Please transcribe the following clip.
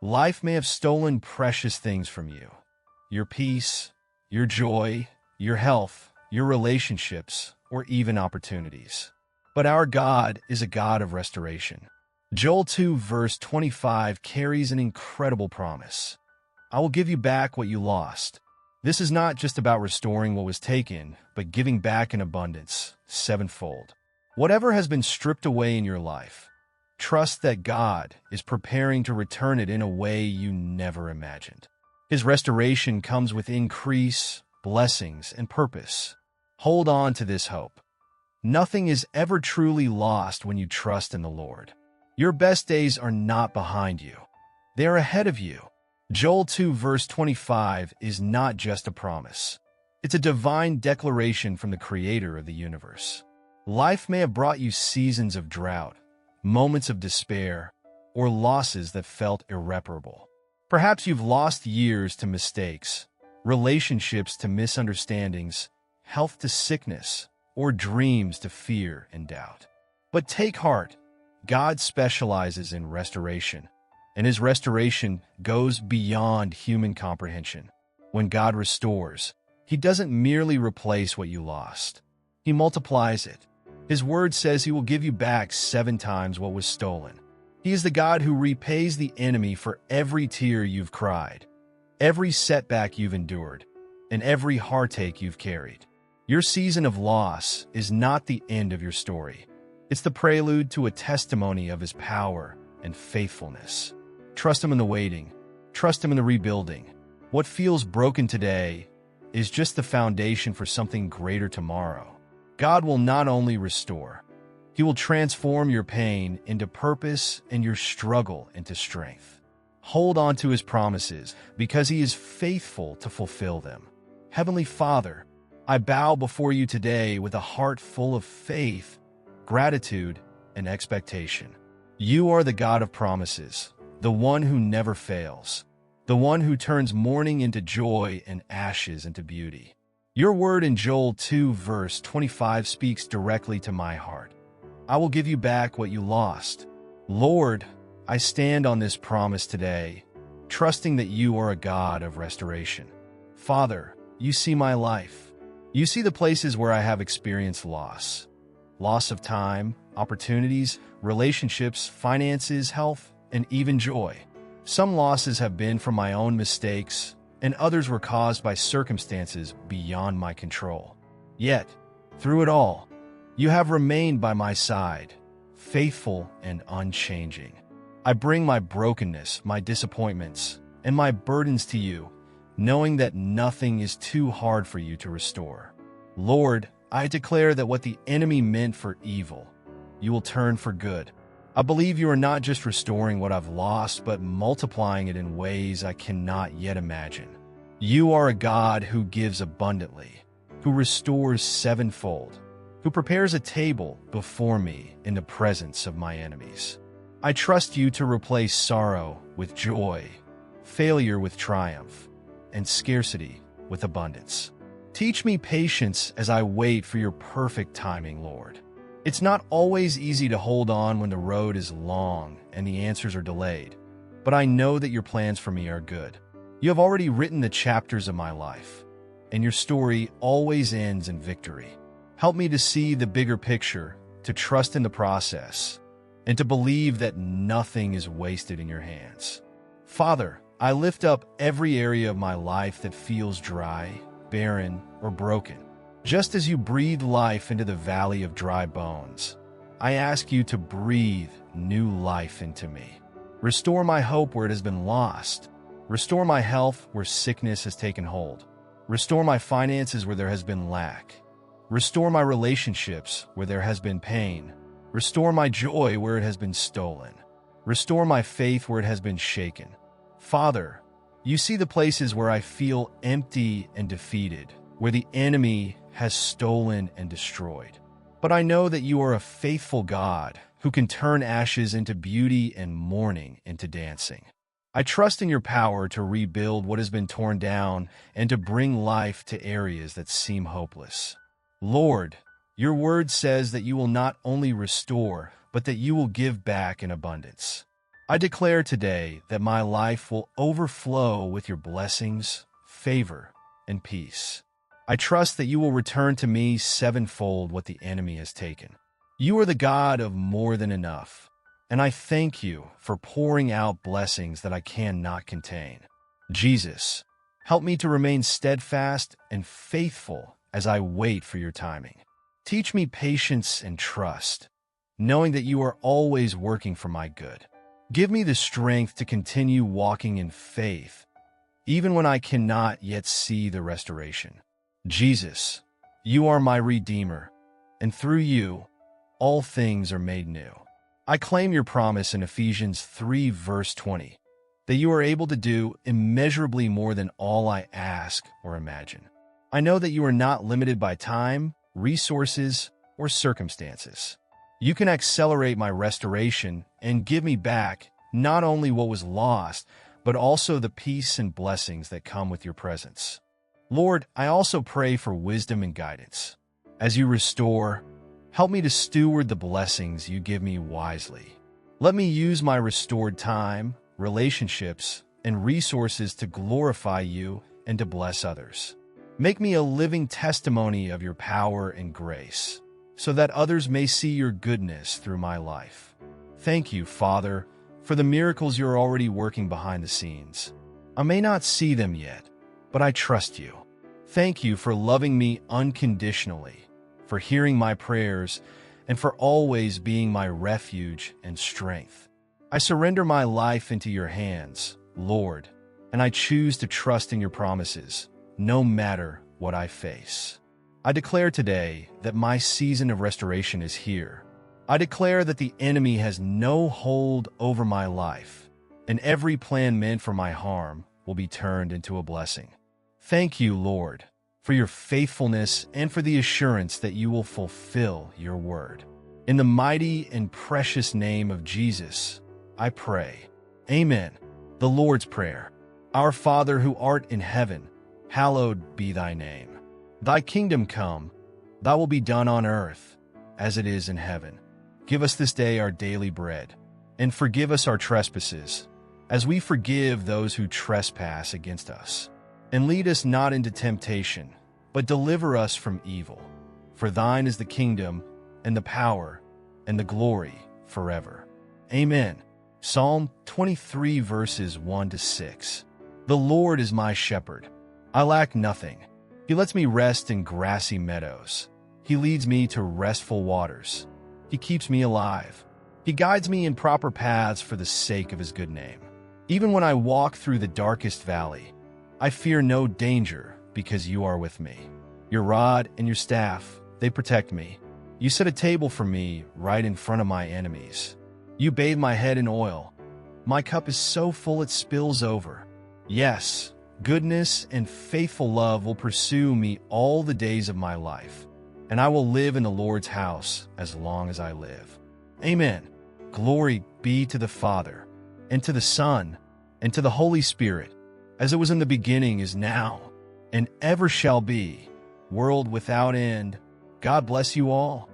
Life may have stolen precious things from you: your peace, your joy, your health, your relationships, or even opportunities. But our God is a God of restoration. Joel 2 verse 25 carries an incredible promise. I will give you back what you lost. This is not just about restoring what was taken, but giving back in abundance, sevenfold. Whatever has been stripped away in your life, trust that God is preparing to return it in a way you never imagined. His restoration comes with increase, blessings, and purpose. Hold on to this hope. Nothing is ever truly lost when you trust in the Lord. Your best days are not behind you. They are ahead of you. Joel 2 verse 25 is not just a promise. It's a divine declaration from the Creator of the universe. Life may have brought you seasons of drought, moments of despair, or losses that felt irreparable. Perhaps you've lost years to mistakes, relationships to misunderstandings, health to sickness, or dreams to fear and doubt. But take heart, God specializes in restoration, and His restoration goes beyond human comprehension. When God restores, He doesn't merely replace what you lost. He multiplies it. His word says He will give you back 7 times what was stolen. He is the God who repays the enemy for every tear you've cried, every setback you've endured, and every heartache you've carried. Your season of loss is not the end of your story. It's the prelude to a testimony of His power and faithfulness. Trust Him in the waiting. Trust Him in the rebuilding. What feels broken today is just the foundation for something greater tomorrow. God will not only restore, He will transform your pain into purpose and your struggle into strength. Hold on to His promises because He is faithful to fulfill them. Heavenly Father, I bow before You today with a heart full of faith, gratitude, and expectation. You are the God of promises, the one who never fails, the one who turns mourning into joy and ashes into beauty. Your word in Joel 2 verse 25 speaks directly to my heart. I will give you back what you lost. Lord, I stand on this promise today, trusting that You are a God of restoration. Father, You see my life. You see the places where I have experienced loss. Loss of time, opportunities, relationships, finances, health, and even joy. Some losses have been from my own mistakes, and others were caused by circumstances beyond my control. Yet, through it all, You have remained by my side, faithful and unchanging. I bring my brokenness, my disappointments, and my burdens to You, knowing that nothing is too hard for You to restore. Lord, I declare that what the enemy meant for evil, You will turn for good. I believe You are not just restoring what I've lost, but multiplying it in ways I cannot yet imagine. You are a God who gives abundantly, who restores sevenfold, who prepares a table before me in the presence of my enemies. I trust You to replace sorrow with joy, failure with triumph, and scarcity with abundance. Teach me patience as I wait for Your perfect timing, Lord. It's not always easy to hold on when the road is long and the answers are delayed, but I know that Your plans for me are good. You have already written the chapters of my life, and Your story always ends in victory. Help me to see the bigger picture, to trust in the process, and to believe that nothing is wasted in Your hands. Father, I lift up every area of my life that feels dry, barren, or broken. Just as You breathe life into the valley of dry bones, I ask You to breathe new life into me. Restore my hope where it has been lost. Restore my health where sickness has taken hold. Restore my finances where there has been lack. Restore my relationships where there has been pain. Restore my joy where it has been stolen. Restore my faith where it has been shaken. Father, You see the places where I feel empty and defeated, where the enemy has stolen and destroyed. But I know that You are a faithful God who can turn ashes into beauty and mourning into dancing. I trust in Your power to rebuild what has been torn down and to bring life to areas that seem hopeless. Lord, Your word says that You will not only restore, but that You will give back in abundance. I declare today that my life will overflow with your blessings, favor, and peace. I trust that you will return to me sevenfold what the enemy has taken. You are the God of more than enough, and I thank you for pouring out blessings that I cannot contain. Jesus, help me to remain steadfast and faithful as I wait for your timing. Teach me patience and trust, knowing that you are always working for my good. Give me the strength to continue walking in faith, even when I cannot yet see the restoration. Jesus, you are my Redeemer, and through you, all things are made new. I claim your promise in Ephesians 3 verse 20, that you are able to do immeasurably more than all I ask or imagine. I know that you are not limited by time, resources, or circumstances. You can accelerate my restoration and give me back not only what was lost, but also the peace and blessings that come with your presence. Lord, I also pray for wisdom and guidance. As you restore, help me to steward the blessings you give me wisely. Let me use my restored time, relationships, and resources to glorify you and to bless others. Make me a living testimony of your power and grace, so that others may see your goodness through my life. Thank you, Father, for the miracles you're already working behind the scenes. I may not see them yet, but I trust you. Thank you for loving me unconditionally, for hearing my prayers, and for always being my refuge and strength. I surrender my life into your hands, Lord, and I choose to trust in your promises, no matter what I face. I declare today that my season of restoration is here. I declare that the enemy has no hold over my life, and every plan meant for my harm will be turned into a blessing. Thank you, Lord, for your faithfulness and for the assurance that you will fulfill your word. In the mighty and precious name of Jesus, I pray. Amen. The Lord's Prayer. Our Father who art in heaven, hallowed be thy name. Thy kingdom come, thy will be done on earth, as it is in heaven. Give us this day our daily bread, and forgive us our trespasses, as we forgive those who trespass against us. And lead us not into temptation, but deliver us from evil. For thine is the kingdom, and the power, and the glory forever. Amen. Psalm 23 verses 1-6. The Lord is my shepherd. I lack nothing. He lets me rest in grassy meadows. He leads me to restful waters. He keeps me alive. He guides me in proper paths for the sake of his good name. Even when I walk through the darkest valley, I fear no danger because you are with me. Your rod and your staff, they protect me. You set a table for me right in front of my enemies. You bathe my head in oil. My cup is so full it spills over. Yes, goodness and faithful love will pursue me all the days of my life, and I will live in the Lord's house as long as I live. Amen. Glory be to the Father, and to the Son, and to the Holy Spirit, as it was in the beginning, is now, and ever shall be, world without end. God bless you all.